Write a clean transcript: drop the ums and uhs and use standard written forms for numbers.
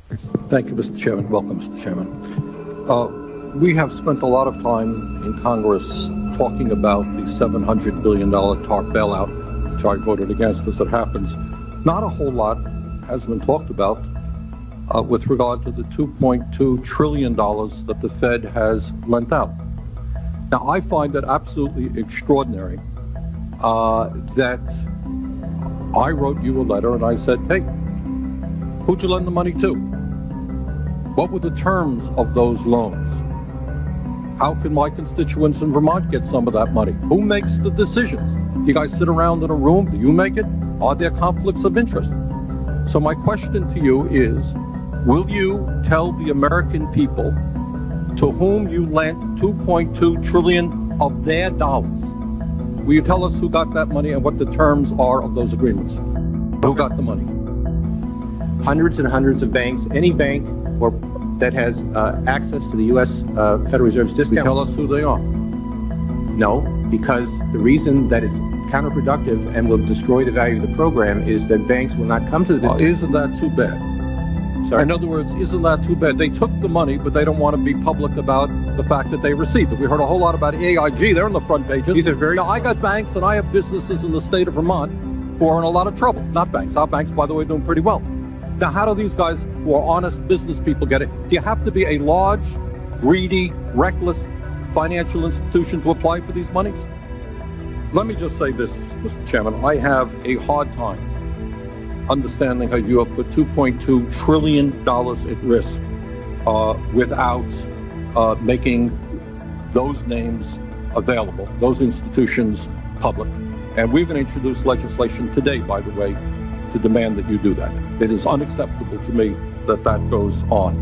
Thank you, Mr. Chairman. Welcome, Mr. Chairman. We have spent a lot of time in Congress talking about the $700 billion TARP bailout, which I voted against as it happens. Not a whole lot has been talked about with regard to the $2.2 trillion that the Fed has lent out. Now, I find it absolutely extraordinary that I wrote you a letter and I said, hey, who'd you lend the money to? What were the terms of those loans? How can my constituents in Vermont get some of that money? Who makes the decisions? You guys sit around in a room, do you make it? Are there conflicts of interest? So my question to you is, will you tell the American people to whom you lent $2.2 trillion of their dollars? Will you tell us who got that money and what the terms are of those agreements? Who got the money? Hundreds and hundreds of banks, any bank or that has access to the U.S. Federal Reserve's discount. Will you tell us who they are? No, because the reason that is counterproductive and will destroy the value of the program is that banks will not come to the discount. Isn't that too bad? Sorry? In other words, isn't that too bad? They took the money, but they don't want to be public about the fact that they received it. We heard a whole lot about AIG. They're on the front pages. These are very... Now, I got banks and I have businesses in the state of Vermont who are in a lot of trouble. Not banks. Our banks, by the way, are doing pretty well. Now, how do these guys who are honest business people get it? Do you have to be a large, greedy, reckless financial institution to apply for these monies? Let me just say this, Mr. Chairman. I have a hard time understanding how you have put $2.2 trillion at risk without making those names available, those institutions public. And we're going to introduce legislation today, by the way, to demand that you do that. It is unacceptable to me that that goes on.